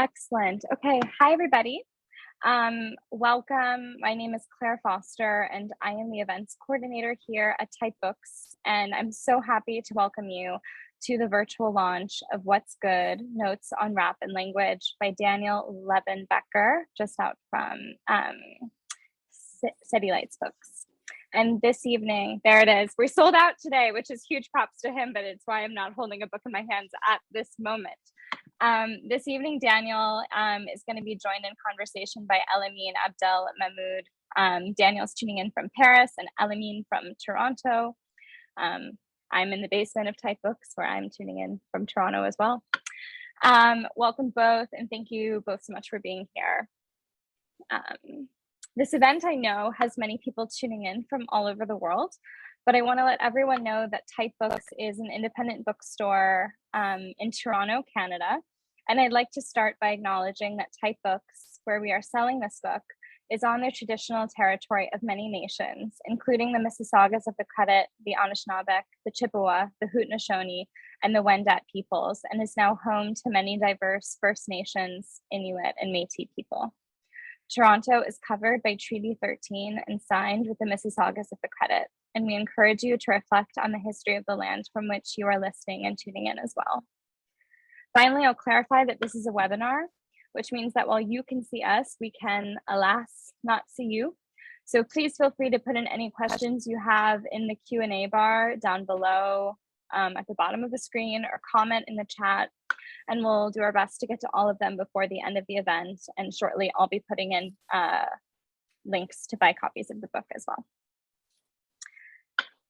Excellent. Okay. Hi, everybody. Welcome. My name is Claire Foster, and I am the events coordinator here at Type Books. And I'm so happy to welcome you to the virtual launch of What's Good? Notes on Rap and Language by Levin Becker, just out from City Lights Books. And this evening, there it is. We're sold out today, which is huge props to him, but it's why I'm not holding a book in my hands at this moment. This evening, Daniel is going to be joined in conversation by Elamin Abdelmahmoud. Daniel's tuning in from Paris and Elamin from Toronto. I'm in the basement of Type Books, where I'm tuning in from Toronto as well. Welcome both, and thank you both so much for being here. This event, I know, has many people tuning in from all over the world, but I want to let everyone know that Type Books is an independent bookstore in Toronto, Canada. And I'd like to start by acknowledging that Type Books, where we are selling this book, is on the traditional territory of many nations, including the Mississaugas of the Credit, the Anishinaabe, the Chippewa, the Haudenosaunee, and the Wendat peoples, and is now home to many diverse First Nations, Inuit, and Métis people. Toronto is covered by Treaty 13 and signed with the Mississaugas of the Credit, and we encourage you to reflect on the history of the land from which you are listening and tuning in as well. Finally, I'll clarify that this is a webinar, which means that while you can see us, we can, alas, not see you. So please feel free to put in any questions you have in the Q&A bar down below at the bottom of the screen, or comment in the chat, and we'll do our best to get to all of them before the end of the event. And shortly, I'll be putting in links to buy copies of the book as well.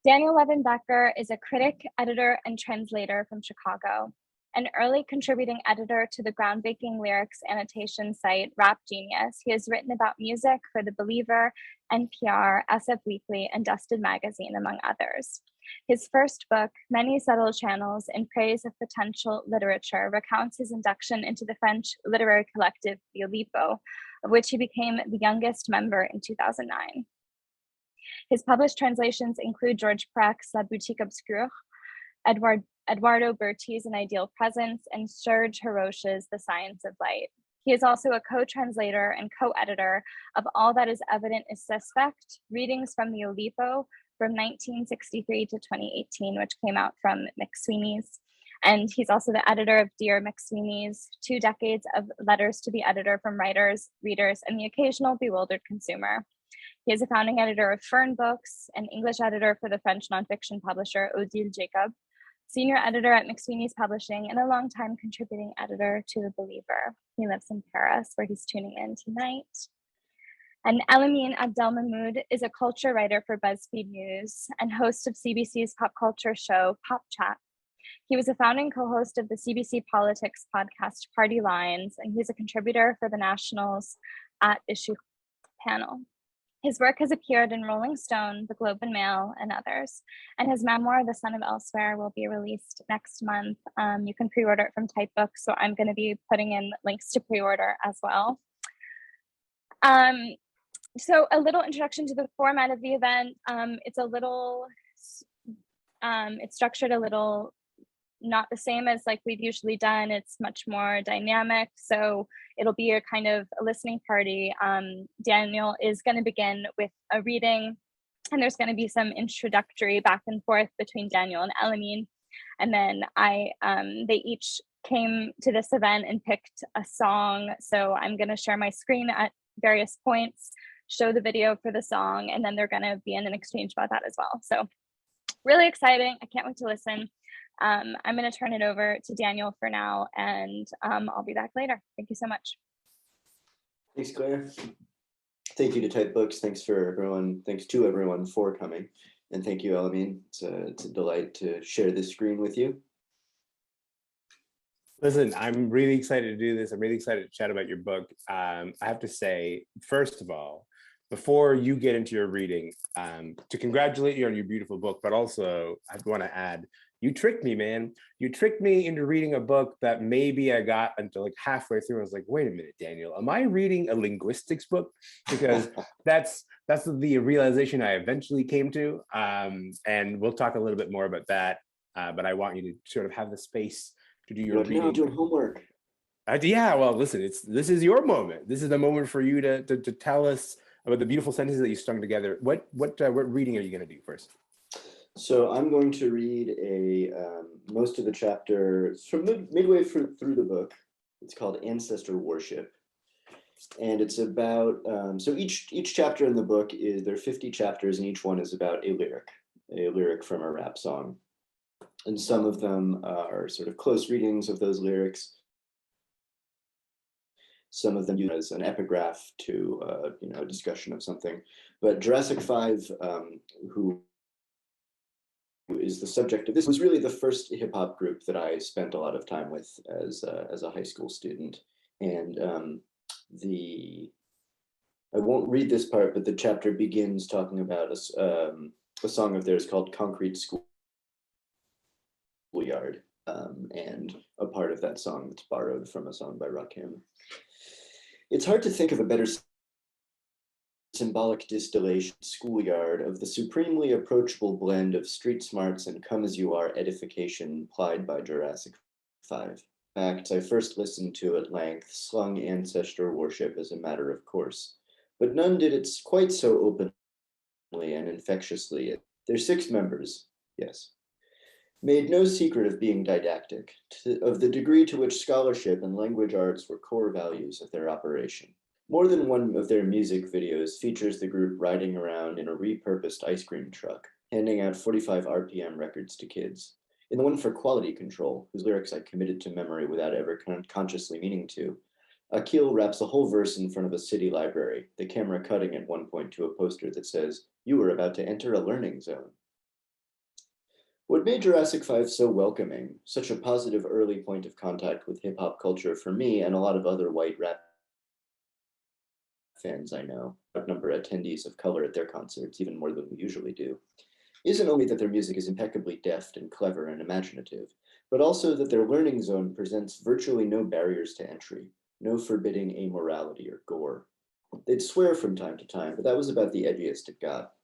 Levin Becker is a critic, editor, and translator from Chicago, an early contributing editor to the groundbreaking lyrics annotation site Rap Genius. He has written about music for The Believer, NPR, SF Weekly, and Dusted Magazine, among others. His first book, Many Subtle Channels in Praise of Potential Literature, recounts his induction into the French literary collective The Oulipo, of which he became the youngest member in 2009. His published translations include George Perrec's La Boutique Obscure, Eduardo Berti's An Ideal Presence, and Serge Haroche's The Science of Light. He is also a co-translator and co-editor of All That Is Evident Is Suspect, Readings from the Oulipo from 1963 to 2018, which came out from McSweeney's. And he's also the editor of Dear McSweeney's, 2 decades of letters to the editor from writers, readers, and the occasional bewildered consumer. He is a founding editor of Fern Books, an English editor for the French nonfiction publisher Odile Jacob, senior editor at McSweeney's Publishing, and a longtime contributing editor to The Believer. He lives in Paris, where he's tuning in tonight. And Elamin Abdelmahmoud is a culture writer for BuzzFeed News and host of CBC's pop culture show, Pop Chat. He was a founding co-host of the CBC Politics podcast, Party Lines, and he's a contributor for the National's At Issue panel. His work has appeared in Rolling Stone, The Globe and Mail, and others. And his memoir, The Son of Elsewhere, will be released next month. You can pre-order it from Type Books, so I'm going to be putting in links to pre-order as well. So a little introduction to the format of the event. It's structured a little not the same as like we've usually done. It's much more dynamic. So it'll be a kind of a listening party. Daniel is going to begin with a reading, and there's going to be some introductory back and forth between Daniel and Elamin. And then they each came to this event and picked a song. So I'm going to share my screen at various points, show the video for the song, and then they're going to be in an exchange about that as well. So really exciting. I can't wait to listen. I'm going to turn it over to Daniel for now, and I'll be back later. Thank you so much. Thanks, Claire. Thank you to Type Books. Thanks to everyone for coming. And thank you, Elamin. It's a delight to share this screen with you. Listen, I'm really excited to do this. I'm really excited to chat about your book. I have to say, first of all, before you get into your reading, to congratulate you on your beautiful book, but also I want to add, you tricked me, man. You tricked me into reading a book that maybe I got until like halfway through. I was like, wait a minute, Daniel, am I reading a linguistics book? Because that's the realization I eventually came to. And we'll talk a little bit more about that. But I want you to sort of have the space to do your reading. Doing homework. Yeah, well, listen, this is your moment. This is the moment for you to tell us about the beautiful sentences that you strung together. What reading are you going to do first? So I'm going to read most of the chapter from midway through the book. It's called Ancestor Worship, and it's about so each chapter in the book there are 50 chapters, and each one is about a lyric from a rap song, and some of them are sort of close readings of those lyrics. Some of them use as an epigraph to a discussion of something. But Jurassic 5, who is the subject of this, was really the first hip hop group that I spent a lot of time with as a high school student. And I won't read this part, but the chapter begins talking about a song of theirs called Concrete Schoolyard, and a part of that song that's borrowed from a song by Rakim. It's hard to think of a better symbolic distillation, schoolyard, of the supremely approachable blend of street smarts and come-as-you-are edification implied by Jurassic 5. Facts I first listened to at length slung Ancestor Worship as a matter of course, but none did it quite so openly and infectiously. Their 6 members, yes, made no secret of being didactic, of the degree to which scholarship and language arts were core values of their operation. More than one of their music videos features the group riding around in a repurposed ice cream truck, handing out 45 RPM records to kids. In the one for Quality Control, whose lyrics I committed to memory without ever consciously meaning to, Akil raps a whole verse in front of a city library, the camera cutting at one point to a poster that says, "You are about to enter a learning zone." What made Jurassic 5 so welcoming, such a positive early point of contact with hip-hop culture for me and a lot of other white rap fans I know, outnumber attendees of color at their concerts, even more than we usually do, isn't only that their music is impeccably deft and clever and imaginative, but also that their learning zone presents virtually no barriers to entry, no forbidding amorality or gore. They'd swear from time to time, but that was about the edgiest it got.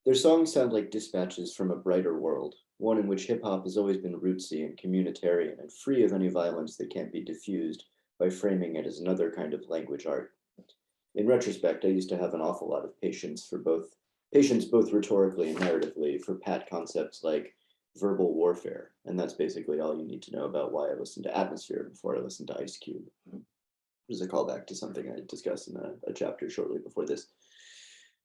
Their songs sound like dispatches from a brighter world, one in which hip-hop has always been rootsy and communitarian and free of any violence that can't be diffused by framing it as another kind of language art. In retrospect, I used to have an awful lot of patience both rhetorically and narratively for pat concepts like verbal warfare, and that's basically all you need to know about why I listened to Atmosphere before I listened to Ice Cube. This is a callback to something I discussed in a chapter shortly before this.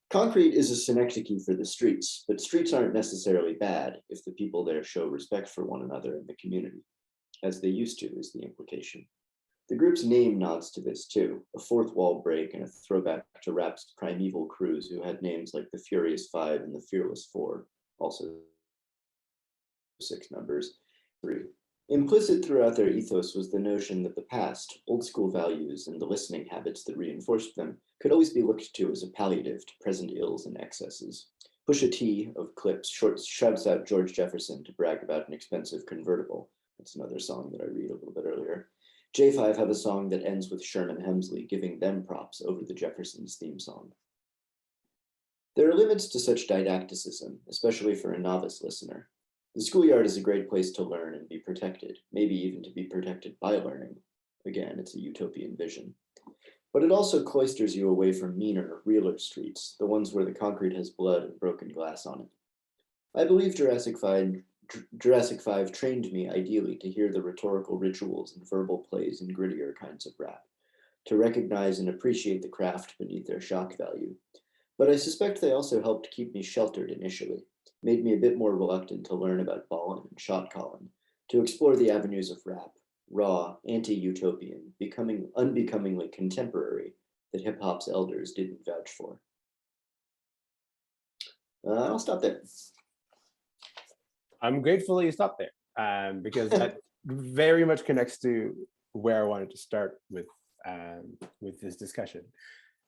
Concrete is a synecdoche for the streets, but streets aren't necessarily bad if the people there show respect for one another in the community, as they used to, is the implication. The group's name nods to this too, a fourth wall break and a throwback to rap's primeval crews who had names like the Furious Five and the Fearless Four, also 6 members, 3. Implicit throughout their ethos was the notion that the past, old school values, and the listening habits that reinforced them could always be looked to as a palliative to present ills and excesses. Pusha T of Clips shouts out George Jefferson to brag about an expensive convertible. That's another song that I read a little bit earlier. J5 have a song that ends with Sherman Hemsley giving them props over the Jeffersons theme song. There are limits to such didacticism, especially for a novice listener. The schoolyard is a great place to learn and be protected, maybe even to be protected by learning. Again, it's a utopian vision. But it also cloisters you away from meaner, realer streets, the ones where the concrete has blood and broken glass on it. I believe Jurassic 5 trained me ideally to hear the rhetorical rituals and verbal plays in grittier kinds of rap, to recognize and appreciate the craft beneath their shock value. But I suspect they also helped keep me sheltered initially, made me a bit more reluctant to learn about ballin' and shot callin', to explore the avenues of rap, raw, anti-utopian, becoming unbecomingly contemporary, that hip-hop's elders didn't vouch for. I'll stop there. I'm grateful that you stopped there, because that very much connects to where I wanted to start with this discussion.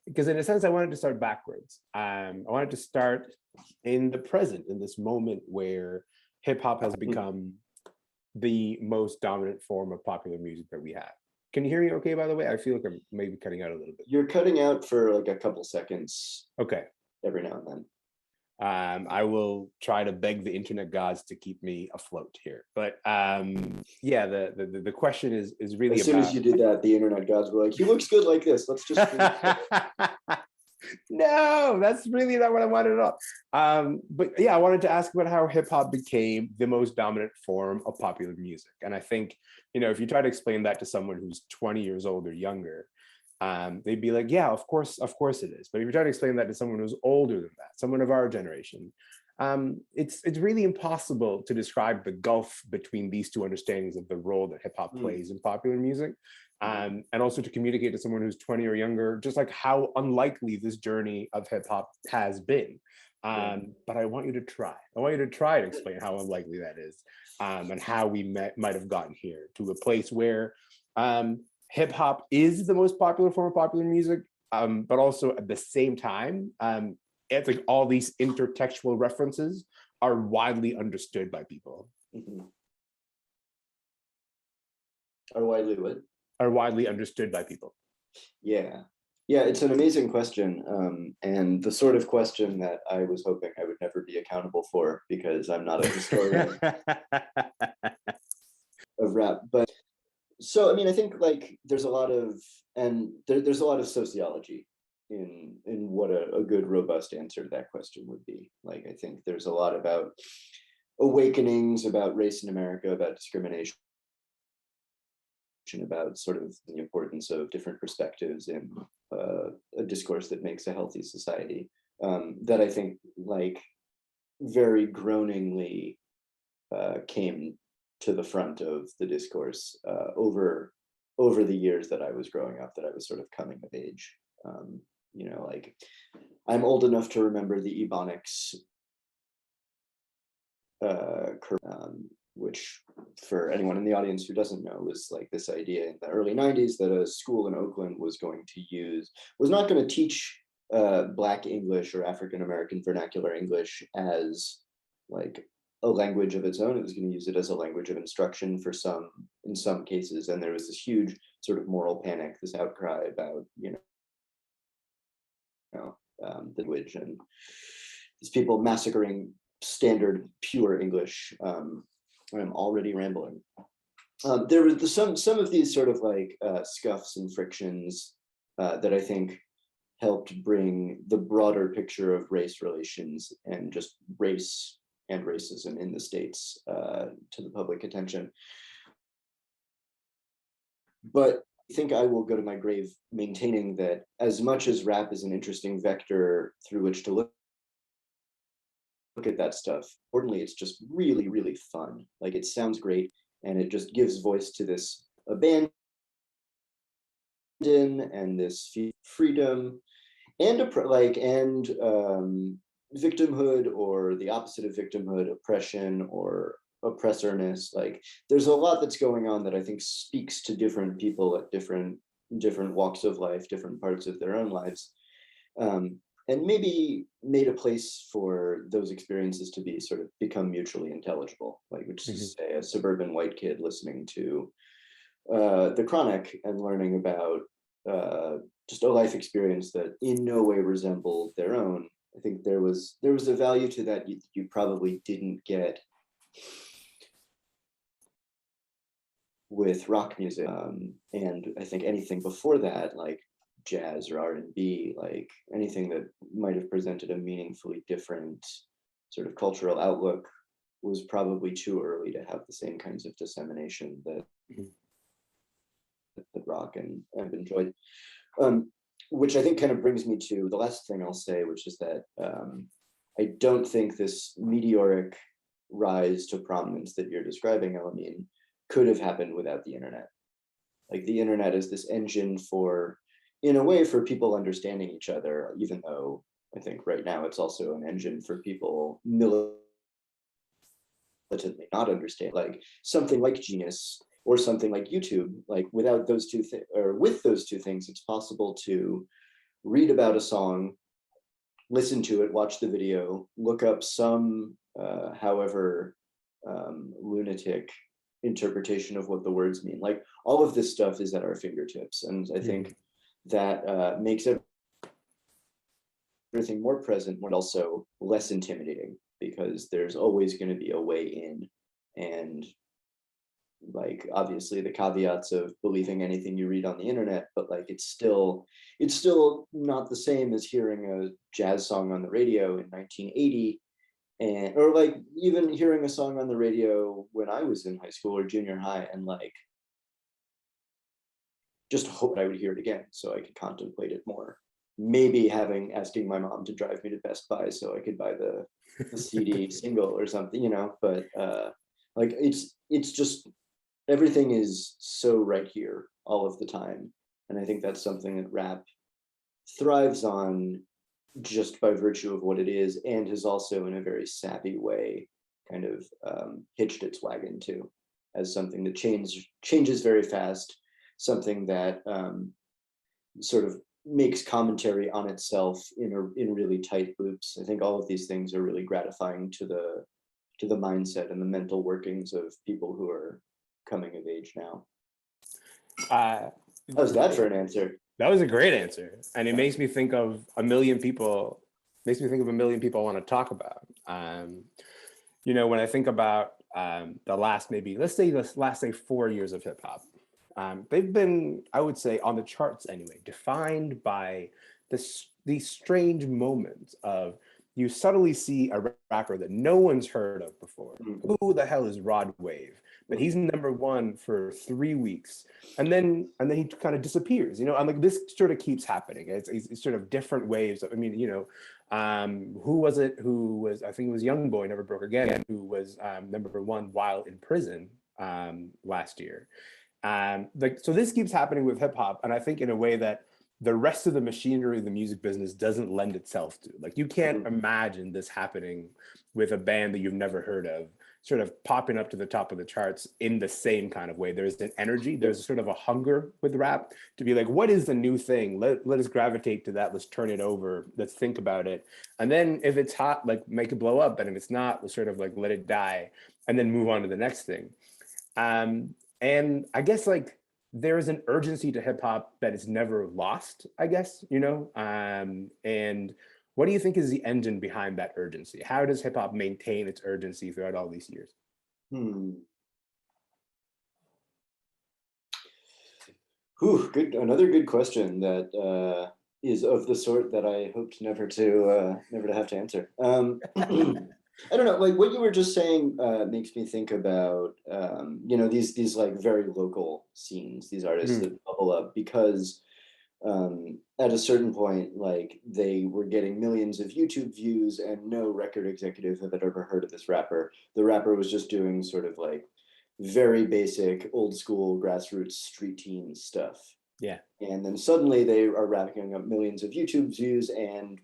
Because in a sense, I wanted to start backwards. I wanted to start in the present, in this moment where hip hop has become the most dominant form of popular music that we have. Can you hear me okay, by the way? I feel like I'm maybe cutting out a little bit. You're cutting out for like a couple seconds. Okay. Every now and then. I will try to beg the internet gods to keep me afloat here. But yeah, the question is really as soon as you did that, the internet gods were like, he looks good like this. Let's just. No, that's really not what I wanted at all. But yeah, I wanted to ask about how hip hop became the most dominant form of popular music. And I think, you know, if you try to explain that to someone who's 20 years old or younger, they'd be like, yeah, of course it is. But if you try to explain that to someone who's older than that, someone of our generation, it's really impossible to describe the gulf between these two understandings of the role that hip hop plays in popular music. And also to communicate to someone who's 20 or younger, just like how unlikely this journey of hip hop has been. But I want you to try. I want you to try to explain how unlikely that is, and how we might have gotten here to a place where hip hop is the most popular form of popular music, but also at the same time, it's like all these intertextual references are widely understood by people. Are widely what? Are widely understood by people. Yeah, it's an amazing question, and the sort of question that I was hoping I would never be accountable for, because I'm not a historian of rap. But so, I mean, I think like there's a lot of, and there's a lot of sociology in what a good robust answer to that question would be. Like, I think there's a lot about awakenings, about race in America, about discrimination, about sort of the importance of different perspectives in a discourse that makes a healthy society, that I think like very groaningly came to the front of the discourse over the years that I was growing up, that I was sort of coming of age. You know, like I'm old enough to remember the Ebonics which for anyone in the audience who doesn't know was like this idea in the early 90s that a school in Oakland was not going to teach Black English or African American vernacular English as like a language of its own. It was going to use it as a language of instruction in some cases. And there was this huge sort of moral panic, this outcry about, the language and these people massacring standard pure English. I'm already rambling. There were some of these sort of like scuffs and frictions that I think helped bring the broader picture of race relations and just race and racism in the States to the public attention. But I think I will go to my grave maintaining that as much as rap is an interesting vector through which to look at that stuff, importantly, it's just really, really fun. Like, it sounds great, and it just gives voice to this abandon and this freedom and victimhood, or the opposite of victimhood, oppression or oppressorness. Like, there's a lot that's going on that I think speaks to different people at different walks of life, different parts of their own lives. And maybe made a place for those experiences to be sort of become mutually intelligible, like, which is to say a suburban white kid listening to The Chronic and learning about just a life experience that in no way resembled their own. I think there was a value to that you probably didn't get with rock music, and I think anything before that, like jazz or R&B, like anything that might have presented a meaningfully different sort of cultural outlook, was probably too early to have the same kinds of dissemination that rock and I've enjoyed. Which I think kind of brings me to the last thing I'll say, which is that I don't think this meteoric rise to prominence that you're describing, Elamin, could have happened without the internet. Like, the internet is this engine for, in a way, for people understanding each other, even though I think right now it's also an engine for people militantly not understand. Like, something like Genius or something like YouTube, like without those two things, or with those two things, it's possible to read about a song, listen to it, watch the video, look up some, however lunatic interpretation of what the words mean. Like, all of this stuff is at our fingertips, and I think that makes everything more present, but also less intimidating, because there's always going to be a way in. And like, obviously the caveats of believing anything you read on the internet, but like it's still not the same as hearing a jazz song on the radio in 1980, and or like even hearing a song on the radio when I was in high school or junior high, and like just hope I would hear it again so I could contemplate it more. Maybe asking my mom to drive me to Best Buy so I could buy the CD single or something, you know. But like it's just everything is so right here all of the time, and I think that's something that rap thrives on just by virtue of what it is, and has also in a very savvy way kind of hitched its wagon to, as something that changes very fast, something that sort of makes commentary on itself in really tight loops. I think all of these things are really gratifying to the mindset and the mental workings of people who are coming of age now. How's that for an answer? That was a great answer, and it makes me think of a million people. Makes me think of a million people I want to talk about. You know, when I think about the last last 4 years of hip hop, they've been, I would say, on the charts anyway, defined by these strange moments of you subtly see a rapper that no one's heard of before. Who the hell is Rod Wave? But he's #1 for 3 weeks, and then he kind of disappears. You know, and like this sort of keeps happening. It's sort of different waves. I mean, you know, who was it? Who was, I think it was Young Boy, Never Broke Again, who was #1 while in prison last year. Like, so this keeps happening with hip hop, and I think in a way that the rest of the machinery of the music business doesn't lend itself to. Like, you can't imagine this happening with a band that you've never heard of, sort of popping up to the top of the charts in the same kind of way. There's an energy, there's sort of a hunger with rap to be like, what is the new thing? Let us gravitate to that. Let's turn it over. Let's think about it. And then if it's hot, like make it blow up. And if it's not, let's sort of like let it die and then move on to the next thing. And I guess like there is an urgency to hip hop that is never lost, I guess, you know? And what do you think is the engine behind that urgency? How does hip hop maintain its urgency throughout all these years? Another good question that is of the sort that I hoped never to have to answer. I don't know, like what you were just saying makes me think about you know, these like very local scenes, these artists that bubble up because at a certain point, like they were getting millions of YouTube views and no record executive had ever heard of this rapper. The rapper was just doing sort of like very basic old school grassroots street team stuff. Yeah. And then suddenly they are racking up millions of YouTube views, and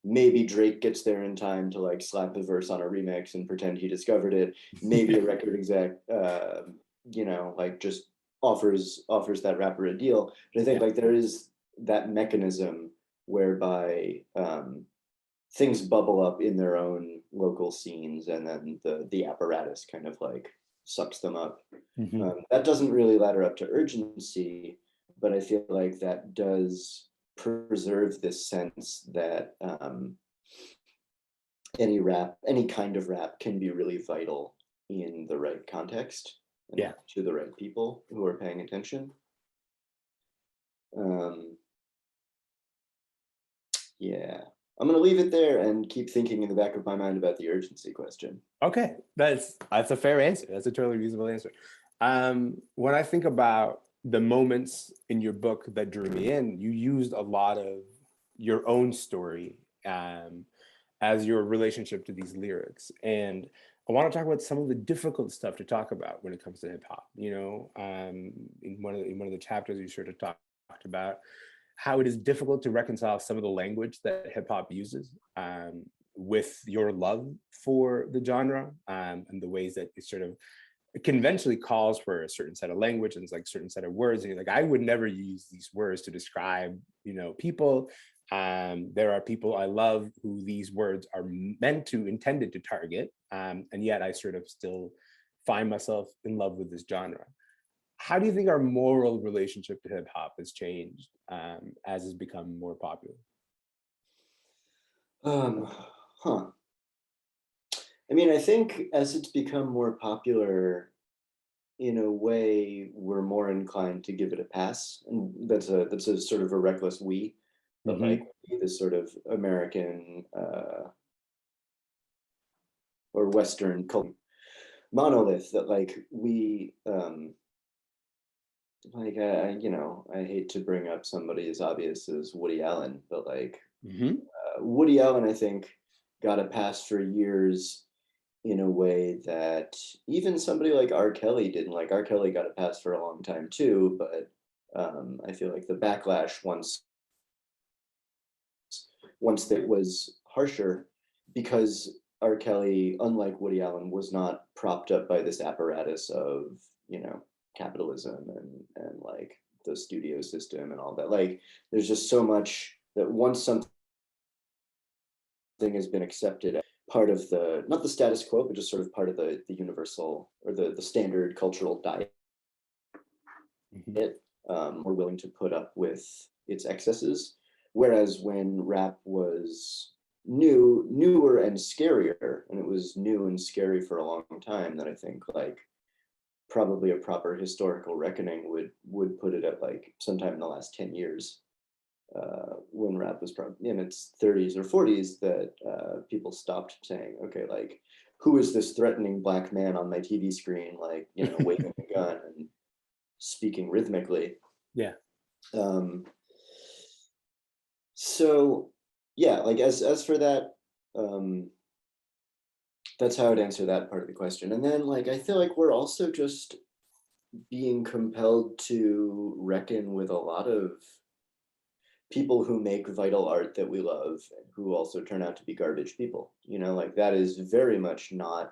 maybe Drake gets there in time to like slap a verse on a remix and pretend he discovered it. Maybe a record exec, you know, like just offers that rapper a deal. But I think like there is that mechanism whereby things bubble up in their own local scenes, and then the apparatus kind of like sucks them up. That doesn't really ladder up to urgency, but I feel like that does preserve this sense that any kind of rap can be really vital in the right context and to the right people who are paying attention. Yeah, I'm gonna leave it there and keep thinking in the back of my mind about the urgency question. Okay, that's a fair answer. That's a totally reasonable answer. When I think about the moments in your book that drew me in, you used a lot of your own story as your relationship to these lyrics. And I want to talk about some of the difficult stuff to talk about when it comes to hip hop. You know, in one of the chapters, you sort of talked about how it is difficult to reconcile some of the language that hip hop uses with your love for the genre and the ways that it sort of conventionally calls for a certain set of language and it's like a certain set of words. And you're like, I would never use these words to describe, you know, people. There are people I love who these words are intended to target. And yet I sort of still find myself in love with this genre. How do you think our moral relationship to hip hop has changed as it's become more popular? Um, huh. I mean, I think as it's become more popular, in a way, we're more inclined to give it a pass, and that's a sort of a reckless we, but Hmm. like this sort of American or Western culture monolith that like we like you know, I hate to bring up somebody as obvious as Woody Allen, but like Hmm. Woody Allen, I think, got a pass for years in a way that even somebody like R. Kelly didn't. Like R. Kelly got a pass for a long time too, but I feel like the backlash once that was harsher because R. Kelly, unlike Woody Allen, was not propped up by this apparatus of, you know, capitalism and like the studio system and all that. Like there's just so much that once something has been accepted part of the not the status quo but just sort of part of the universal or the standard cultural diet, Hmm. we're willing to put up with its excesses. Whereas when rap was newer and scarier, and it was new and scary for a long time, then I think like probably a proper historical reckoning would put it at like sometime in the last 10 years, when rap was probably in its 30s or 40s, that people stopped saying, okay, like, who is this threatening black man on my TV screen, like, you know, waving a gun and speaking rhythmically? Yeah. Um, so, yeah, like as for that, um, that's how I'd answer that part of the question. And then, like, I feel like we're also just being compelled to reckon with a lot of people who make vital art that we love who also turn out to be garbage people, you know, like that is very much not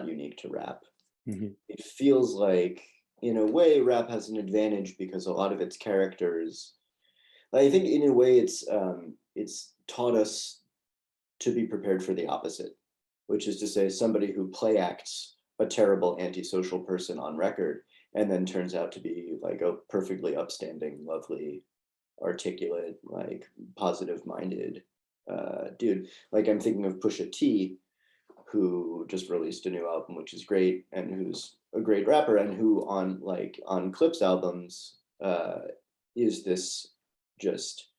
unique to rap. Hmm. It feels like in a way rap has an advantage because a lot of its characters, I think in a way it's taught us to be prepared for the opposite, which is to say somebody who play acts a terrible antisocial person on record and then turns out to be like a perfectly upstanding, lovely, articulate, like positive minded dude. Like I'm thinking of Pusha T, who just released a new album, which is great, and who's a great rapper, and who on like on Clips albums is this just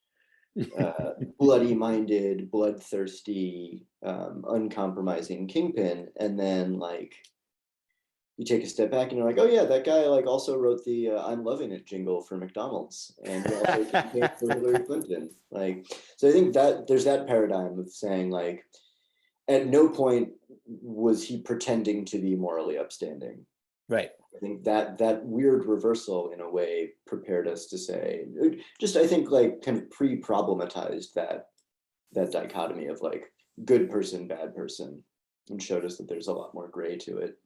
bloody minded, bloodthirsty, uncompromising kingpin, and then like you take a step back and you're like, oh yeah, that guy like also wrote the "I'm loving it" jingle for McDonald's, and he also campaigned for Hillary Clinton. Like, so I think that there's that paradigm of saying like, at no point was he pretending to be morally upstanding. Right. I think that weird reversal in a way prepared us to say, just I think like kind of pre-problematized that dichotomy of like good person, bad person, and showed us that there's a lot more gray to it.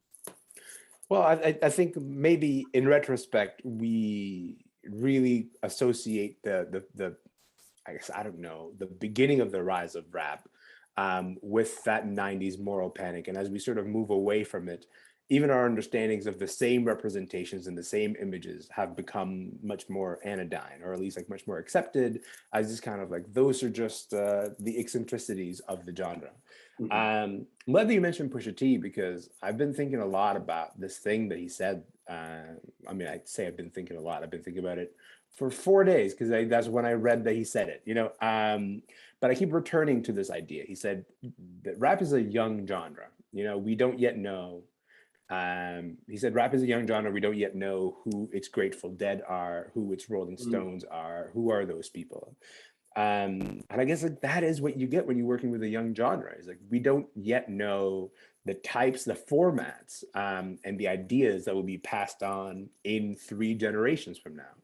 Well, I think maybe in retrospect, we really associate the I guess, I don't know, the beginning of the rise of rap with that 90s moral panic. And as we sort of move away from it, even our understandings of the same representations and the same images have become much more anodyne, or at least like much more accepted as just kind of like, those are just the eccentricities of the genre. Mhm. I'm glad that you mentioned Pusha T, because I've been thinking a lot about this thing that he said. I mean, I'd say I've been thinking a lot. I've been thinking about it for 4 days because that's when I read that he said it, you know. But I keep returning to this idea. He said that rap is a young genre. You know, we don't yet know. He said rap is a young genre. We don't yet know who its Grateful Dead are, who its Rolling Mhm. Stones are, who are those people. And I guess like that is what you get when you're working with a young genre. Is like we don't yet know the types, the formats, and the ideas that will be passed on in 3 generations from now,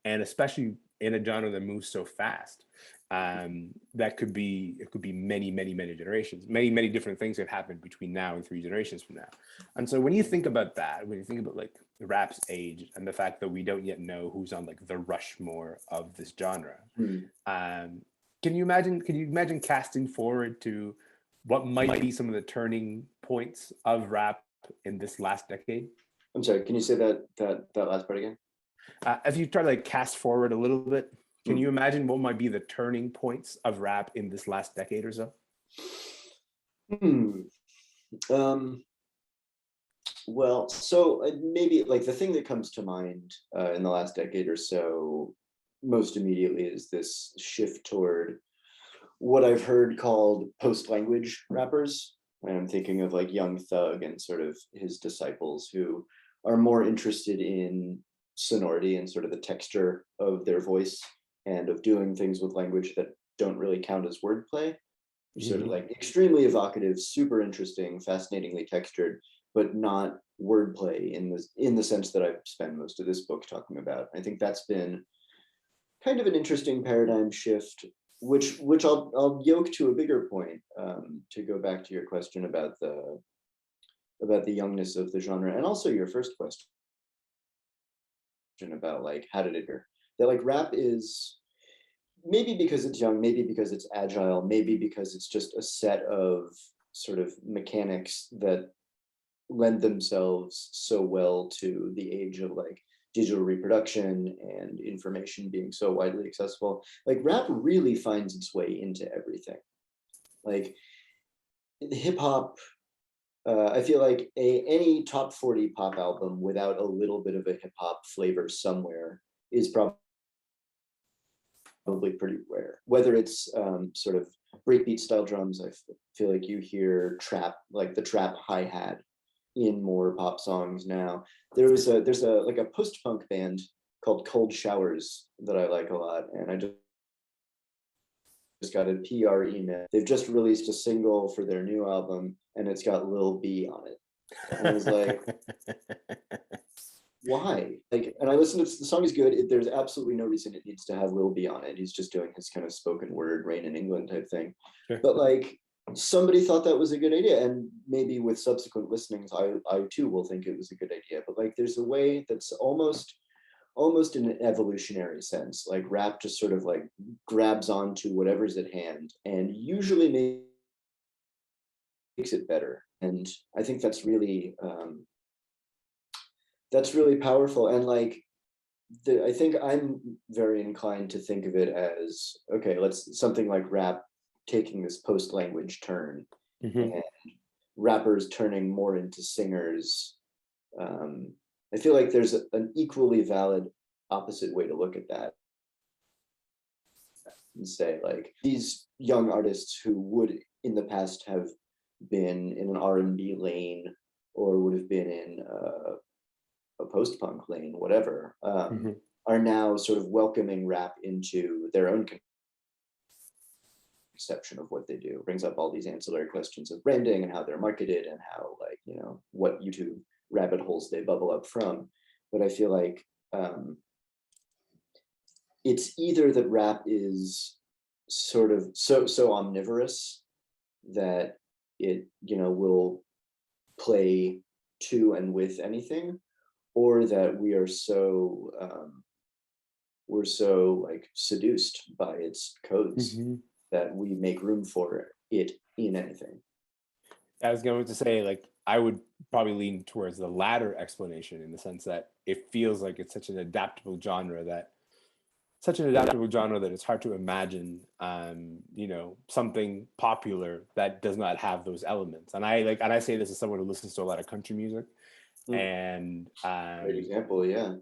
and especially in a genre that moves so fast. That could be it could be many, many, many generations. Many, many different things have happened between now and 3 generations from now. And so when you think about that, when you think about like rap's age and the fact that we don't yet know who's on like the Rushmore of this genre, Mhm. um, can you imagine? Can you imagine casting forward to what might be some of the turning points of rap in this last decade? I'm sorry, can you say that last part again? If you try to like cast forward a little bit, Can you imagine what might be the turning points of rap in this last decade or so? Well, so maybe like the thing that comes to mind in the last decade or so most immediately is this shift toward what I've heard called post-language rappers. And I'm thinking of like Young Thug and sort of his disciples who are more interested in sonority and sort of the texture of their voice and of doing things with language that don't really count as wordplay. Sort of like extremely evocative, super interesting, fascinatingly textured, but not wordplay in the sense that I've spent most of this book talking about. I think that's been kind of an interesting paradigm shift, which I'll yoke to a bigger point, to go back to your question about the youngness of the genre, and also your first question about like how did it occur? That like rap is, maybe because it's young, maybe because it's agile, maybe because it's just a set of sort of mechanics that lend themselves so well to the age of like digital reproduction and information being so widely accessible. Like rap really finds its way into everything. Like hip hop, I feel like any top 40 pop album without a little bit of a hip hop flavor somewhere is probably pretty rare. Whether it's sort of breakbeat style drums, I feel like you hear trap, like the trap hi-hat in more pop songs now. There's a like a post-punk band called Cold Showers that I like a lot, and I just got a PR email. They've just released a single for their new album, and it's got Lil B on it. And I was like, why? Like, and I listened to the song is good. There's absolutely no reason it needs to have Lil B on it. He's just doing his kind of spoken word Rain in England type thing. Sure. But like somebody thought that was a good idea, and maybe with subsequent listenings, I too will think it was a good idea. But like, there's a way that's almost in an evolutionary sense. Like rap just sort of like grabs onto whatever's at hand, and usually makes it better. And I think that's really powerful. And like, I think I'm very inclined to think of it as, okay, let's something like rap taking this post-language turn, and rappers turning more into singers. I feel like there's an equally valid opposite way to look at that and say like these young artists who would in the past have been in an R&B lane or would have been in a post-punk lane, whatever, are now sort of welcoming rap into their own conception of what they do. Brings up all these ancillary questions of branding and how they're marketed and how, like, you know, what YouTube rabbit holes they bubble up from. But I feel like it's either that rap is sort of so omnivorous that it, you know, will play to and with anything, or that we are so we're so like seduced by its codes that we make room for it in anything. I was going to say, like, I would probably lean towards the latter explanation, in the sense that it feels like it's such an adaptable genre that it's hard to imagine, you know, something popular that does not have those elements. And I say this as someone who listens to a lot of country music, and great example, yeah.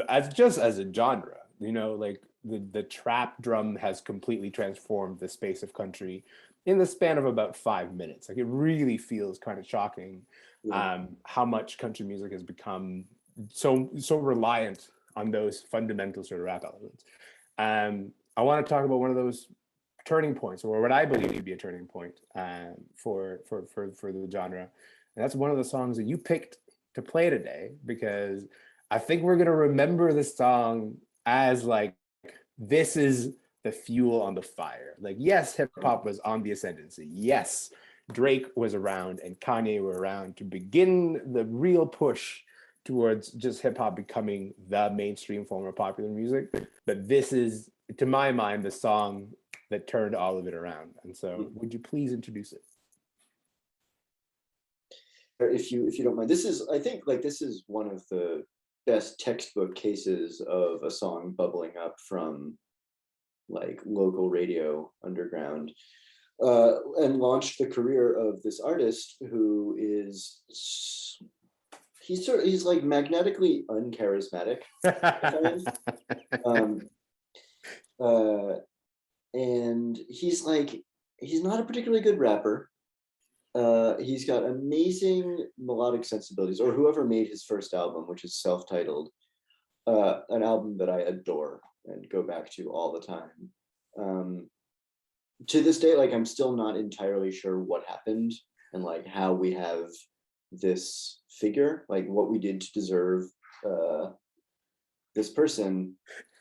As just as a genre, you know, like the trap drum has completely transformed the space of country in the span of about 5 minutes. Like, it really feels kind of shocking how much country music has become so reliant on those fundamental sort of rap elements. I want to talk about one of those turning points, or what I believe to be a turning point for the genre. And that's one of the songs that you picked to play today, because I think we're going to remember this song as like, this is the fuel on the fire. Like, yes, hip hop was on the ascendancy. Yes, Drake was around and Kanye were around to begin the real push towards just hip hop becoming the mainstream form of popular music. But this is, to my mind, the song that turned all of it around. And so would you please introduce it? If you don't mind, this is, I think, like, this is one of the best textbook cases of a song bubbling up from like local radio underground, and launched the career of this artist who is, he's like magnetically uncharismatic, I find. And he's not a particularly good rapper. He's got amazing melodic sensibilities, or whoever made his first album, which is self-titled, an album that I adore and go back to all the time. To this day, like, I'm still not entirely sure what happened and like how we have this figure, like what we did to deserve this person.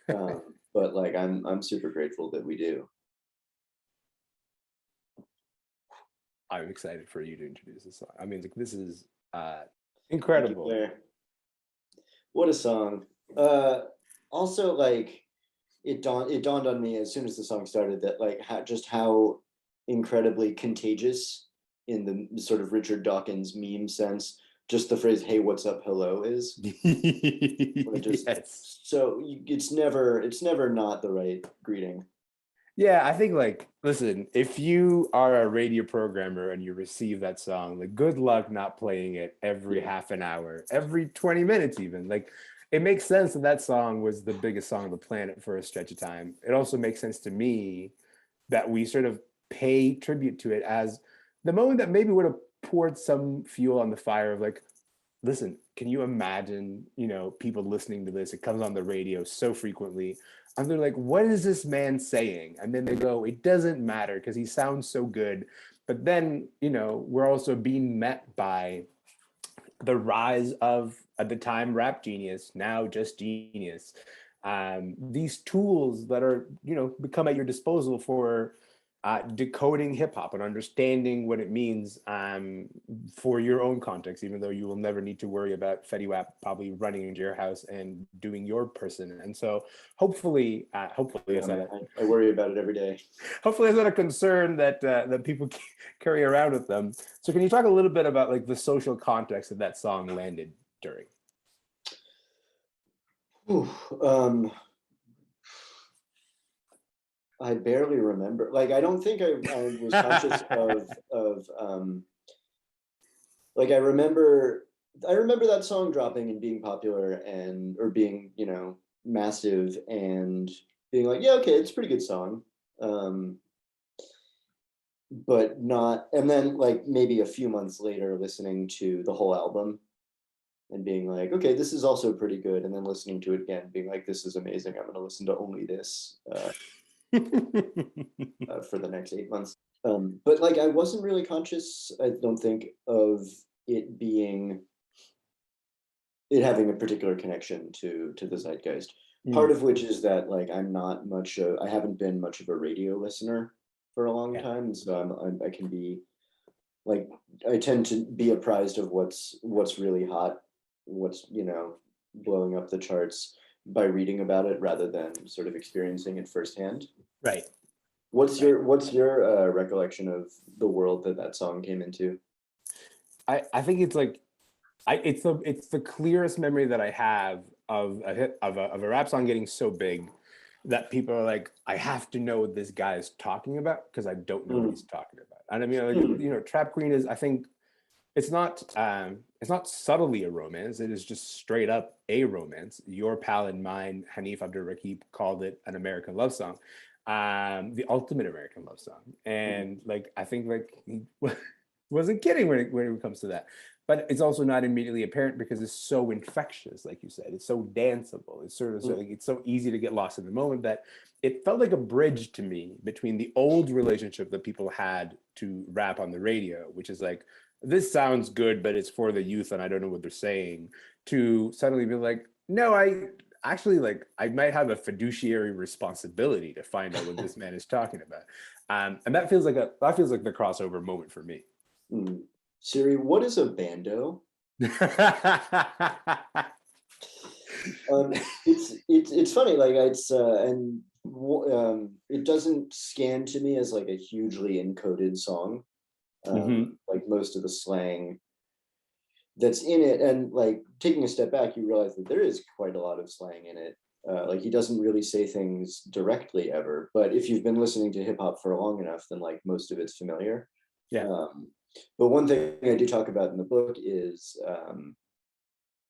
But like, I'm super grateful that we do. I'm excited for you to introduce this song. I mean, like, this is incredible. What a song. Also, like, it dawned on me as soon as the song started that like how incredibly contagious, in the sort of Richard Dawkins meme sense, just the phrase "Hey, what's up, hello" is. Just, yes. So it's never not the right greeting. Yeah, I think, like, listen, if you are a radio programmer and you receive that song, like, good luck not playing it every half an hour, every 20 minutes even. Like, it makes sense that that song was the biggest song on the planet for a stretch of time. It also makes sense to me that we sort of pay tribute to it as the moment that maybe would have poured some fuel on the fire of, like, listen, can you imagine, people listening to this? It comes on the radio so frequently. And they're like, what is this man saying? And then they go, it doesn't matter because he sounds so good. But then, we're also being met by the rise of, at the time, rap genius, now just genius. These tools that are, become at your disposal for decoding hip hop and understanding what it means for your own context, even though you will never need to worry about Fetty Wap probably running into your house and doing your person. And so hopefully, I worry about it every day. Hopefully, it's not a concern that that people carry around with them. So, can you talk a little bit about like the social context that song landed during? I barely remember. Like, I don't think I was conscious of like, I remember that song dropping and being popular or being, massive, and being like, yeah, okay, it's a pretty good song. But not, and then like maybe a few months later listening to the whole album and being like, okay, this is also pretty good. And then listening to it again, being like, this is amazing. I'm going to listen to only this. For the next 8 months. But like, I wasn't really conscious, I don't think, of it having a particular connection to the zeitgeist. Part of which is that like, I haven't been much of a radio listener for a long time. So I can be like, I tend to be apprised of what's really hot, what's, blowing up the charts by reading about it rather than sort of experiencing it firsthand. Right. What's your recollection of the world that song came into? I think it's like, it's the clearest memory that I have of a rap song getting so big that people are like, I have to know what this guy is talking about because I don't know what he's talking about. And I mean, like, Trap Queen is, I think, it's not subtly a romance. It is just straight up a romance. Your pal and mine, Hanif Abdul Rakib, called it an American love song, the ultimate American love song. And like, I think like he wasn't kidding when it comes to that. But it's also not immediately apparent because it's so infectious, like you said. It's so danceable. It's sort of like, it's so easy to get lost in the moment that it felt like a bridge to me between the old relationship that people had to rap on the radio, which is like, this sounds good, but it's for the youth and I don't know what they're saying, to suddenly be like, no, I actually, like, I might have a fiduciary responsibility to find out what this man is talking about. And that feels like the crossover moment for me. Siri, what is a bando? It's funny, like, it doesn't scan to me as like a hugely encoded song. Like most of the slang that's in it, and like taking a step back, you realize that there is quite a lot of slang in it. Like he doesn't really say things directly ever, but if you've been listening to hip hop for long enough, then like most of it's familiar. Yeah. But one thing I do talk about in the book is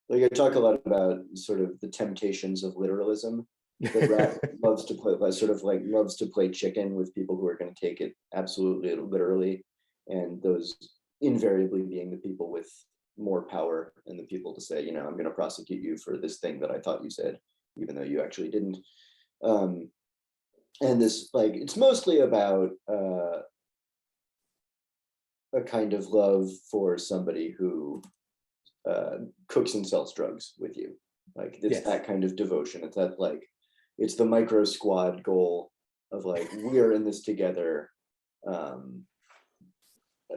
like I talk a lot about sort of the temptations of literalism that rap loves to play, like, sort of like loves to play chicken with people who are going to take it absolutely literally, and those invariably being the people with more power and the people to say, you know, I'm going to prosecute you for this thing that I thought you said, even though you actually didn't. And this, like, it's mostly about a kind of love for somebody who cooks and sells drugs with you. Like it's Yes. that kind of devotion. It's that, like, it's the micro squad goal of like, we are in this together.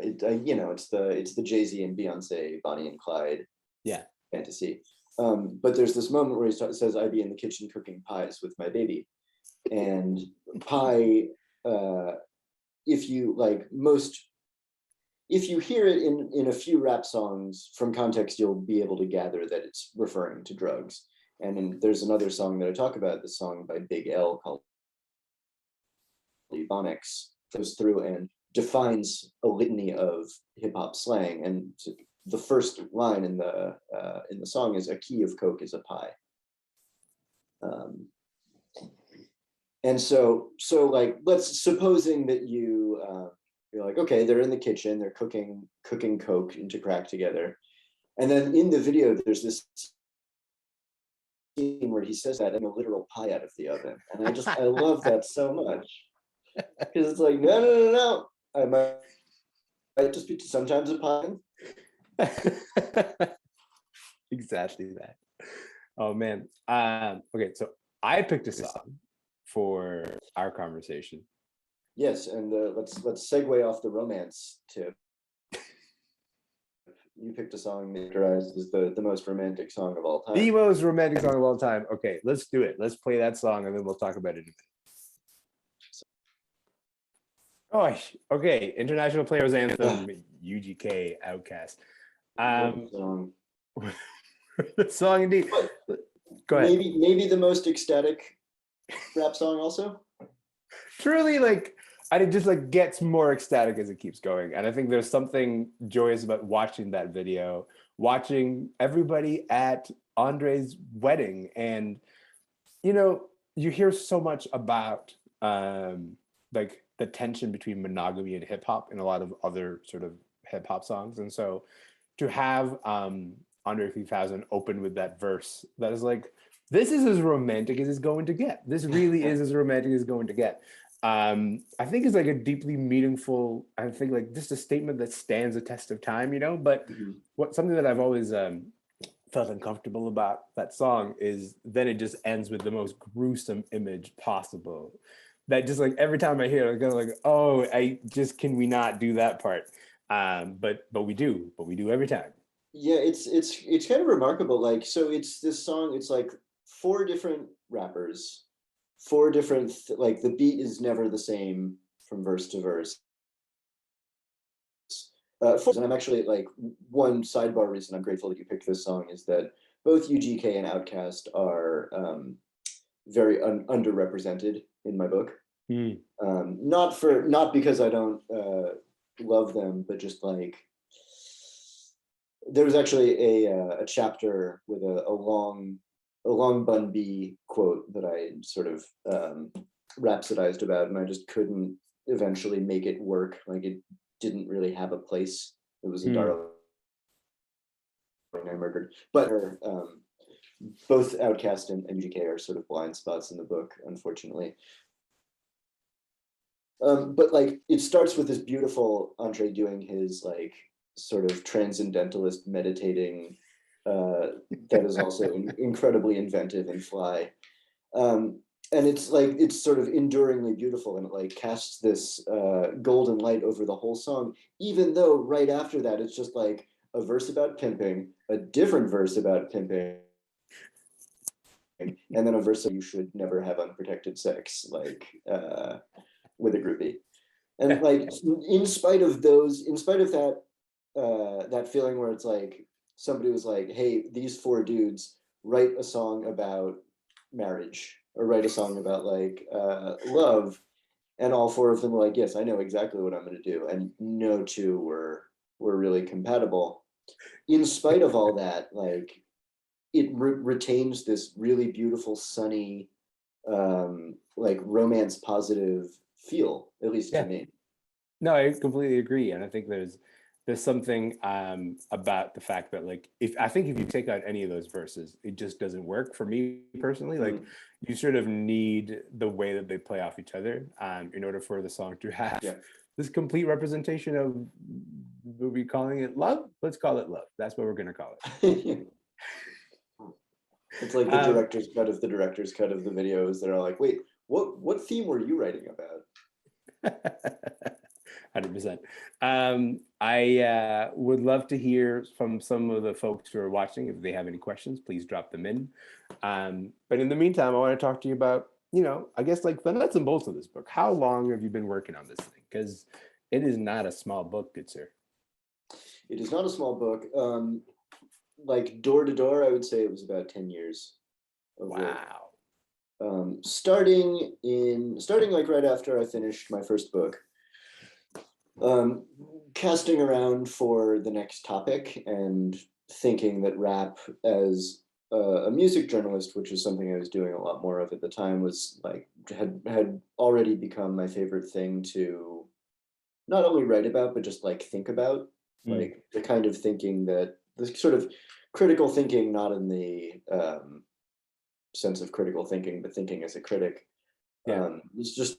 You know, it's the Jay-Z and Beyonce, Bonnie and Clyde fantasy. But there's this moment where he says, "I be in the kitchen cooking pies with my baby," and pie, if you hear it in a few rap songs from context, you'll be able to gather that it's referring to drugs. And then there's another song that I talk about, the song by Big L called Ebonics, goes through and defines a litany of hip hop slang. And the first line in the song is, "A key of coke is a pie." And so like, let's supposing that you're like, okay, they're in the kitchen, they're cooking coke into crack together, and then in the video there's this scene where he says that in a literal pie out of the oven, and I love that so much, because it's like, no, I might just be sometimes a pie. Exactly that. Oh man. Okay, so I picked a song for our conversation. Yes, and let's segue off the romance tip. You picked a song that characterized as the most romantic song of all time. The most romantic song of all time. Okay, let's do it. Let's play that song and then we'll talk about it in a minute. Oh, okay. International Players Anthem, UGK, Outkast. Song indeed. Go ahead. Maybe the most ecstatic rap song also. Truly, like, and it just like gets more ecstatic as it keeps going. And I think there's something joyous about watching that video, watching everybody at Andre's wedding. And, you know, you hear so much about like the tension between monogamy and hip hop in a lot of other sort of hip hop songs. And so to have Andre 3000 open with that verse, that is like, this is as romantic as it's going to get. This really is as romantic as it's going to get. I think it's like a deeply meaningful, I think like just a statement that stands the test of time, you know, but something that I've always felt uncomfortable about that song is then it just ends with the most gruesome image possible. That just like every time I hear it, I'm kind of like, oh, can we not do that part? But we do every time. Yeah, it's kind of remarkable. Like, so it's this song, it's like 4 different rappers, 4 different, like the beat is never the same from verse to verse. And I'm actually, like, one sidebar reason I'm grateful that you picked this song is that both UGK and Outkast are very underrepresented in my book. Not because I don't love them, but just like, there was actually a chapter with a long Bun B quote that I sort of rhapsodized about, and I just couldn't eventually make it work. Like, it didn't really have a place. It was a darling I murdered. But both Outkast and UGK are sort of blind spots in the book, unfortunately. But like, it starts with this beautiful Andre doing his like sort of transcendentalist meditating that is also incredibly inventive and fly. And it's like, it's sort of enduringly beautiful, and it like casts this golden light over the whole song, even though right after that it's just like a verse about pimping, a different verse about pimping, and then a verse that you should never have unprotected sex, like with a groupie. And like, in spite of that that feeling where it's like somebody was like, hey, these 4 dudes write a song about marriage or write a song about like love, and all four of them were like, yes, I know exactly what I'm going to do, and no two were really compatible. In spite of all that, like it retains this really beautiful, sunny, like romance positive feel, at least to me. No, I completely agree, and I think there's something about the fact that like if you take out any of those verses, it just doesn't work for me personally. Like you sort of need the way that they play off each other in order for the song to have this complete representation of, we'll be calling it love. Let's call it love. That's what we're gonna call it. It's like the director's cut of the director's cut of the videos that are like, wait, what theme were you writing about? 100%. I would love to hear from some of the folks who are watching. If they have any questions, please drop them in. But in the meantime, I want to talk to you about, I guess like the nuts and bolts of this book. How long have you been working on this thing? Because it is not a small book, good sir. It is not a small book. Like door to door, I would say it was about 10 years. Wow. Starting like right after I finished my first book. Casting around for the next topic and thinking that rap as a music journalist, which is something I was doing a lot more of at the time, was like had already become my favorite thing to not only write about, but just like think about, like the kind of thinking that the sort of critical thinking, not in the sense of critical thinking, but thinking as a critic. It's just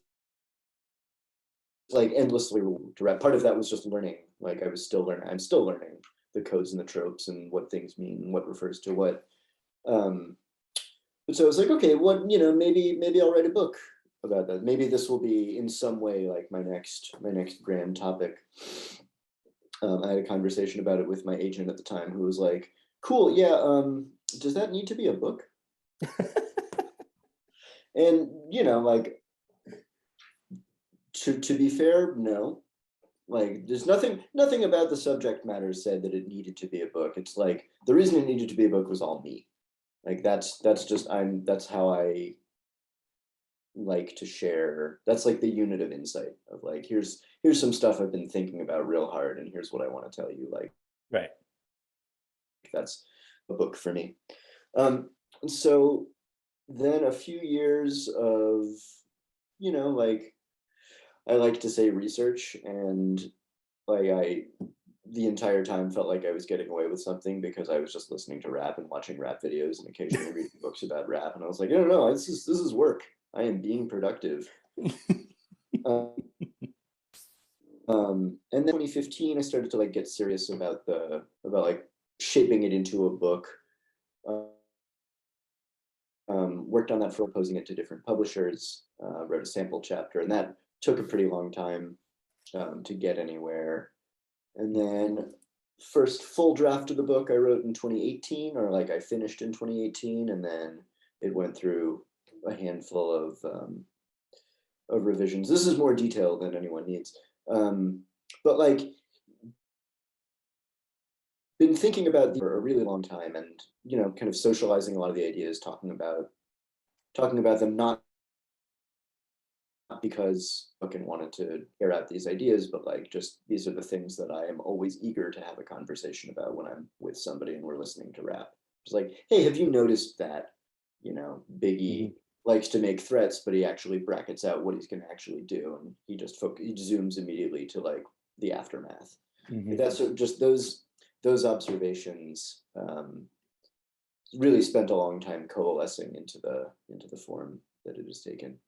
like endlessly to rap. Part of that was just learning. Like I'm still learning the codes and the tropes and what things mean and what refers to what. But so I was like, okay, what, maybe I'll write a book about that. Maybe this will be in some way like my next grand topic. I had a conversation about it with my agent at the time, who was like, cool, yeah, does that need to be a book? And like, to be fair, no. Like there's nothing about the subject matter said that it needed to be a book. It's like the reason it needed to be a book was all me. Like that's how I like to share. That's like the unit of insight of like, here's some stuff I've been thinking about real hard, and here's what I want to tell you. Like, right. That's a book for me. So then a few years of, like, I like to say research, and like the entire time felt like I was getting away with something because I was just listening to rap and watching rap videos and occasionally reading books about rap. And I was like, no, this is work. I am being productive. And then 2015, I started to like get serious about like shaping it into a book. Worked on that for proposing it to different publishers, wrote a sample chapter, and that took a pretty long time to get anywhere. And then first full draft of the book I wrote in 2018, or like I finished in 2018, and then it went through a handful of revisions. This is more detail than anyone needs. But like, been thinking about for a really long time, and kind of socializing a lot of the ideas, talking about them, not because I wanted to air out these ideas, but like just these are the things that I am always eager to have a conversation about when I'm with somebody and we're listening to rap. It's like, hey, have you noticed that Biggie likes to make threats, but he actually brackets out what he's going to actually do, and he just he zooms immediately to like the aftermath. That's just those observations really spent a long time coalescing into the form that it has taken.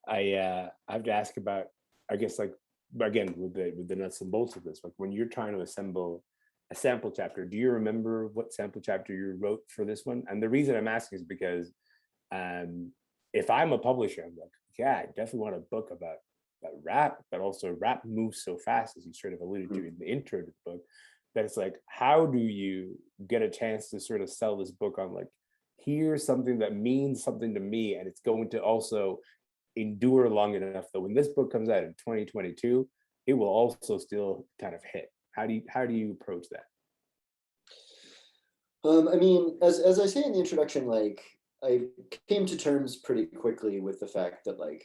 I have to ask about, I guess, like, again, with the nuts and bolts of this, like when you're trying to assemble a sample chapter, do you remember what sample chapter you wrote for this one? And the reason I'm asking is because if I'm a publisher, I'm like, yeah, I definitely want a book about rap, but also rap moves so fast, as you sort of alluded to in the intro to the book, that it's like, how do you get a chance to sort of sell this book on like, here's something that means something to me, and it's going to also endure long enough that when this book comes out in 2022, it will also still kind of hit. How do you approach that? I mean, as I say in the introduction, like I came to terms pretty quickly with the fact that like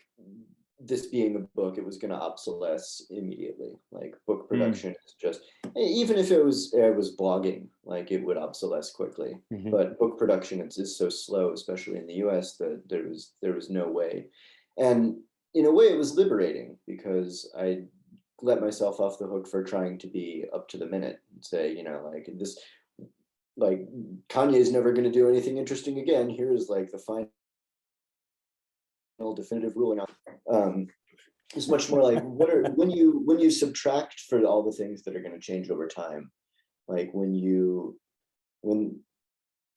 this being a book, it was going to obsolesce immediately. Like book production is just, even if it was blogging, like it would obsolesce quickly. But book production is so slow, especially in the US, that there was no way. And in a way, it was liberating because I let myself off the hook for trying to be up to the minute and say, you know, like this, like Kanye's never going to do anything interesting again. Here's like the final definitive ruling on. It's much more like when you subtract for all the things that are going to change over time, like when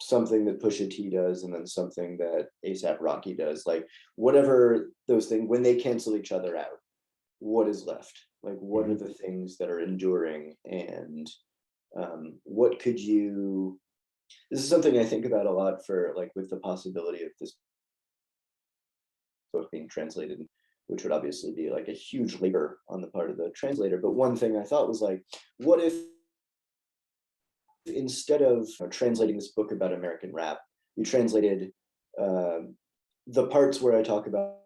something that Pusha T does and then something that ASAP Rocky does, like whatever those things, when they cancel each other out, what is left? Like what are the things that are enduring, and what could you, this is something I think about a lot for like with the possibility of this book being translated, which would obviously be like a huge labor on the part of the translator. But one thing I thought was like, what if instead of translating this book about American rap, you translated the parts where I talk about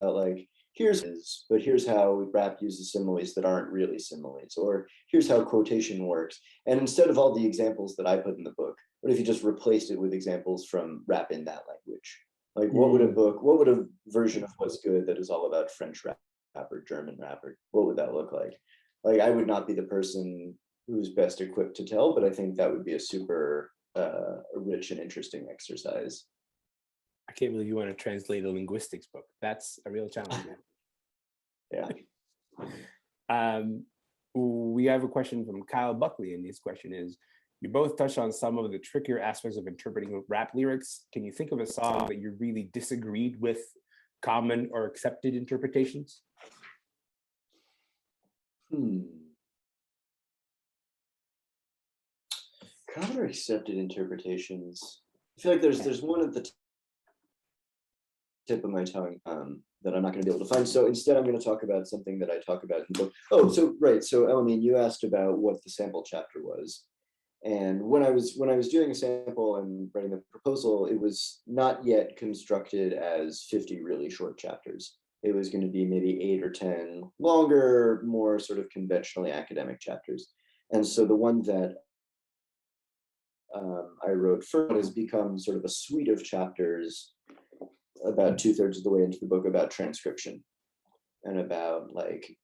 like, here's how rap uses similes that aren't really similes, or here's how quotation works. And instead of all the examples that I put in the book, what if you just replaced it with examples from rap in that language? Like what would a version of What's Good that is all about French rap or German rap, or what would that look like? Like I would not be the person who's best equipped to tell, but I think that would be a super rich and interesting exercise. I can't believe you want to translate a linguistics book. That's a real challenge. Yeah. We have a question from Kyle Buckley, and his question is, you both touched on some of the trickier aspects of interpreting rap lyrics. Can you think of a song that you really disagreed with common or accepted interpretations? Common or accepted interpretations. I feel like there's one at the tip of my tongue that I'm not going to be able to find. So instead, I'm going to talk about something that I talk about in the book. Oh, so right. So Elamin, you asked about what the sample chapter was. And when I was doing a sample and writing the proposal, it was not yet constructed as 50 really short chapters. It was going to be maybe 8 or 10 longer, more sort of conventionally academic chapters. And so the one that I wrote first has become sort of a suite of chapters about 2/3 of the way into the book about transcription and about like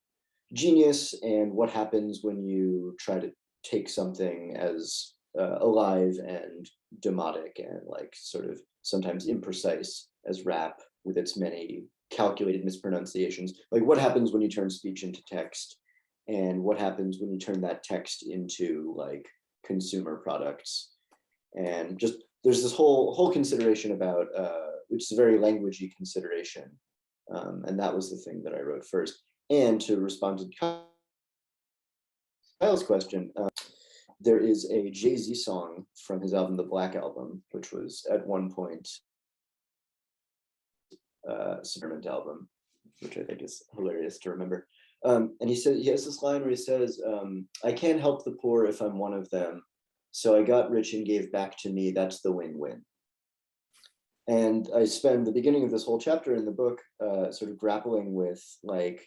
genius and what happens when you try to take something as alive and demotic and like sort of sometimes imprecise as rap with its many calculated mispronunciations. Like what happens when you turn speech into text, and what happens when you turn that text into like consumer products. And just there's this whole consideration about which is a very languagey consideration, and that was the thing that I wrote first. And to respond to Kyle's question, there is a Jay-Z song from his album The Black Album, which was at one point Sremmurd album, which I think is hilarious to remember. And he has this line where he says, I can't help the poor if I'm one of them. So I got rich and gave back to me. That's the win-win. And I spend the beginning of this whole chapter in the book sort of grappling with like,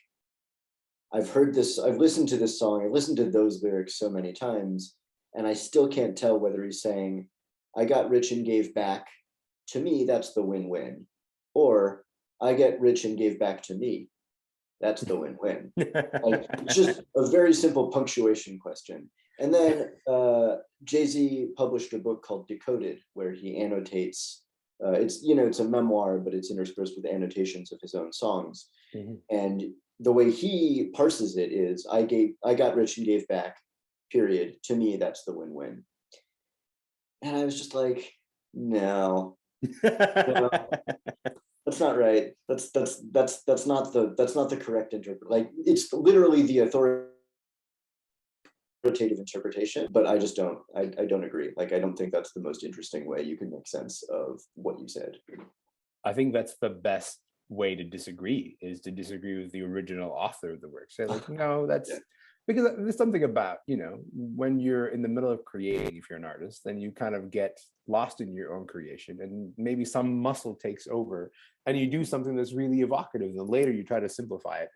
I've listened to this song, I've listened to those lyrics so many times, and I still can't tell whether he's saying, I got rich and gave back to me, that's the win-win. Or I get rich and gave back to me, that's the win-win. Like, it's just a very simple punctuation question. And then Jay-Z published a book called Decoded, where he annotates, it's a memoir, but it's interspersed with annotations of his own songs. And the way he parses it is, I got rich and gave back, period. To me, that's the win-win. And I was just like, no, that's not right. That's not the correct interpret. Like it's literally the authoritative interpretation, but I just don't. I don't agree. Like I don't think that's the most interesting way you can make sense of what you said. I think that's the best way to disagree, is to disagree with the original author of the work. Say like, no, that's because there's something about, you know, when you're in the middle of creating, if you're an artist, then you kind of get lost in your own creation, and maybe some muscle takes over and you do something that's really evocative, and later you try to simplify it.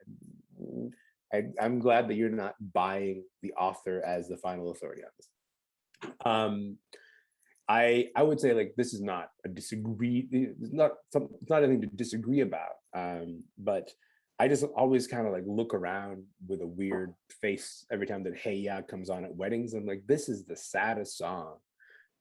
I'm glad that you're not buying the author as the final authority on this. I would say, like, this is not a disagree, it's not anything to disagree about, but I just always kind of like look around with a weird face every time that Hey Ya comes on at weddings. I'm like, this is the saddest song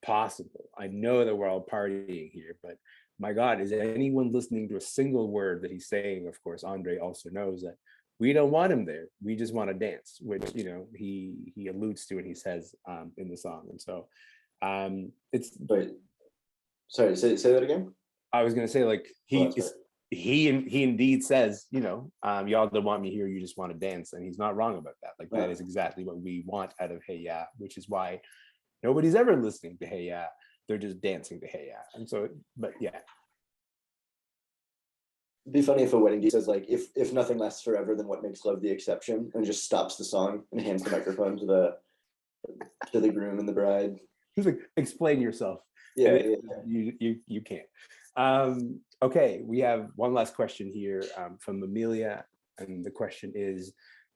possible. I know that we're all partying here, but my God, is anyone listening to a single word that he's saying? Of course, Andre also knows that we don't want him there. We just want to dance, which, you know, he alludes to and he says in the song. And so it's. Wait, sorry, say that again. I was gonna say, like, he indeed says, you know, y'all don't want me here, you just want to dance, and he's not wrong about that. Like, that is exactly what we want out of Hey Ya, which is why nobody's ever listening to Hey Ya, they're just dancing to Hey Ya. And so, but yeah. It'd be funny if a wedding DJ says, like, if nothing lasts forever, then what makes love the exception, and just stops the song and hands the microphone to the groom and the bride. He's like, explain yourself. Yeah, You can't. Okay, we have one last question here from Amelia, and the question is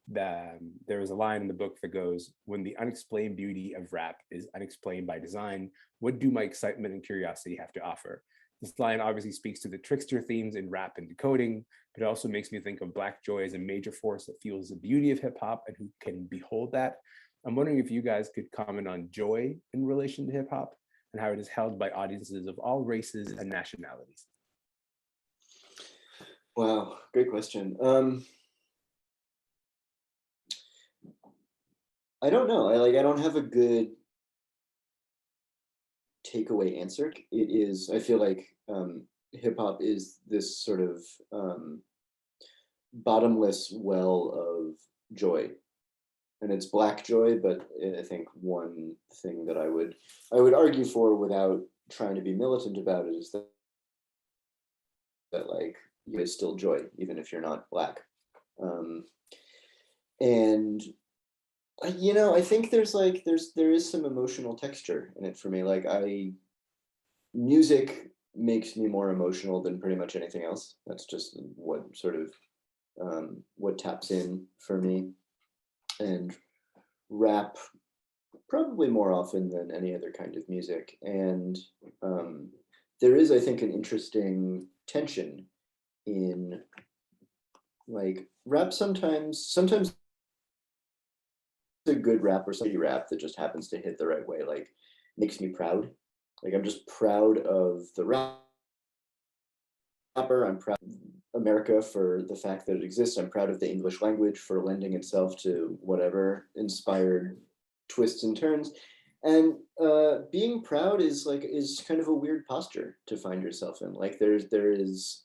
that there is a line in the book that goes, "When the unexplained beauty of rap is unexplained by design, what do my excitement and curiosity have to offer?" This line obviously speaks to the trickster themes in rap and decoding, but it also makes me think of Black joy as a major force that fuels the beauty of hip hop and who can behold that. I'm wondering if you guys could comment on joy in relation to hip hop and how it is held by audiences of all races and nationalities. Wow, great question. I don't know. I don't have a good takeaway answer. It is, I feel like hip hop is this sort of bottomless well of joy. And it's Black joy, but I think one thing that I would argue for, without trying to be militant about it, is that like, you is still joy, even if you're not Black. And you know, I think there is some emotional texture in it for me. Like, music makes me more emotional than pretty much anything else. That's just what sort of what taps in for me. And rap probably more often than any other kind of music. And there is, I think, an interesting tension in, like, rap sometimes a good rap or some rap that just happens to hit the right way, like, makes me proud. Like, I'm just proud of the rapper. I'm proud of America for the fact that it exists. I'm proud of the English language for lending itself to whatever inspired twists and turns. And being proud is kind of a weird posture to find yourself in. Like, there is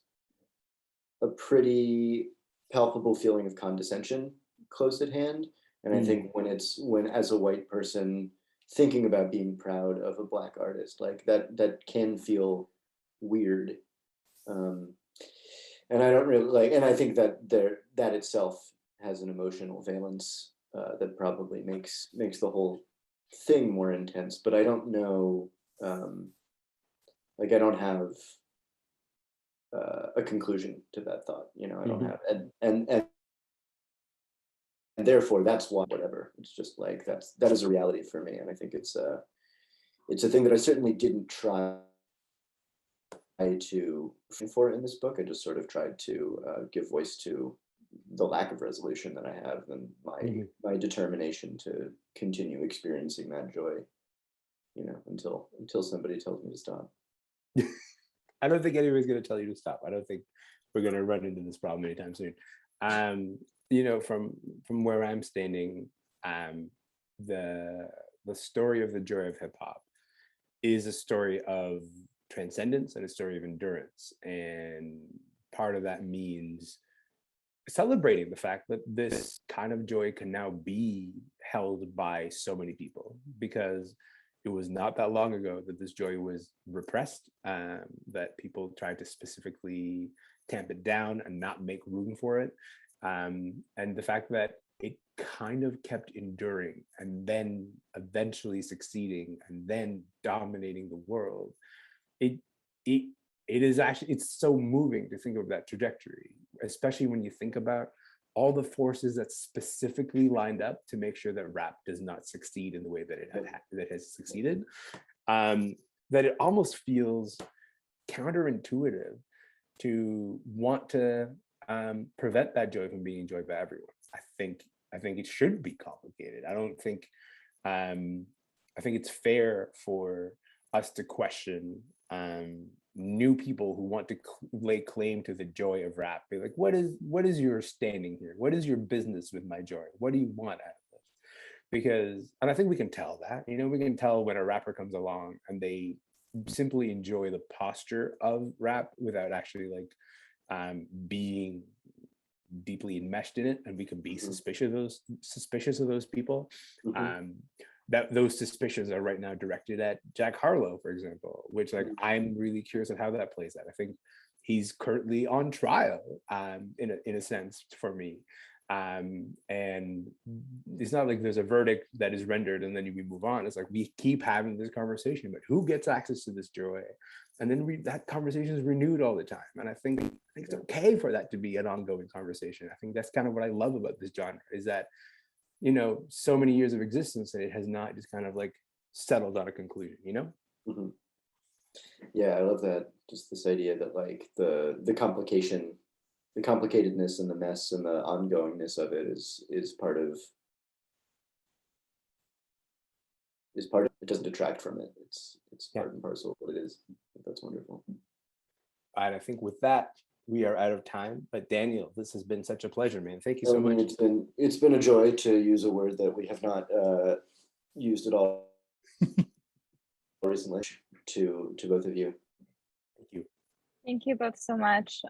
a pretty palpable feeling of condescension close at hand. And I think when as a white person thinking about being proud of a Black artist, like, that can feel weird. And I don't really like, and I think that that itself has an emotional valence that probably makes the whole thing more intense. But I don't know, like, I don't have a conclusion to that thought. You know, I don't have, and therefore that's why, whatever. It's just like, that is a reality for me, and I think it's a thing that I certainly didn't try to for in this book. I just sort of tried to give voice to the lack of resolution that I have, and my determination to continue experiencing that joy, you know, until somebody tells me to stop. I don't think anybody's going to tell you to stop. I don't think we're going to run into this problem anytime soon. You know, from where I'm standing, the story of the joy of hip hop is a story of transcendence and a story of endurance. And part of that means celebrating the fact that this kind of joy can now be held by so many people, because it was not that long ago that this joy was repressed, that people tried to specifically tamp it down and not make room for it. And the fact that it kind of kept enduring and then eventually succeeding and then dominating the world. It is actually, it's so moving to think of that trajectory, especially when you think about all the forces that specifically lined up to make sure that rap does not succeed in the way that it has succeeded. That it almost feels counterintuitive to want to prevent that joy from being enjoyed by everyone. I think it should be complicated. I think it's fair for us to question new people who want to lay claim to the joy of rap. Be like, what is your standing here? What is your business with my joy? What do you want out of this? Because, and I think we can tell that, we can tell when a rapper comes along and they simply enjoy the posture of rap without actually like being deeply enmeshed in it, and we can be suspicious of those people. That those suspicions are right now directed at Jack Harlow, for example, which like I'm really curious of how that plays out. I think he's currently on trial, in a sense, for me. And it's not like there's a verdict that is rendered and then we move on. It's like we keep having this conversation about who gets access to this joy, and then that conversation is renewed all the time. And I think it's okay for that to be an ongoing conversation. I think that's kind of what I love about this genre, is that so many years of existence and it has not just kind of like settled on a conclusion. Yeah, I love that. Just this idea that like the complication, the complicatedness and the mess and the ongoingness of it is part of it doesn't detract from it. It's part and parcel of what it is. That's wonderful. And I think with that, we are out of time. But Daniel, this has been such a pleasure, man. Thank you so much. It's been a joy to use a word that we have not used at all recently. To both of you. Thank you. Thank you both so much.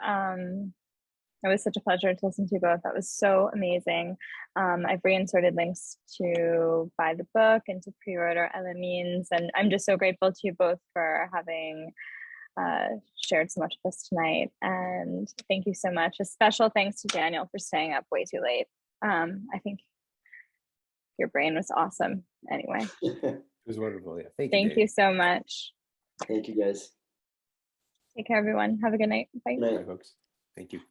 It was such a pleasure to listen to you both. That was so amazing. I've reinserted links to buy the book and to pre-order Elamin's, and I'm just so grateful to you both for having shared so much with us tonight. And thank you so much. A special thanks to Daniel for staying up way too late. I think your brain was awesome. Anyway, it was wonderful. Yeah, thank you so much. Thank you, guys. Take care, everyone. Have a good night. Bye. Good night. Bye, folks. Thank you.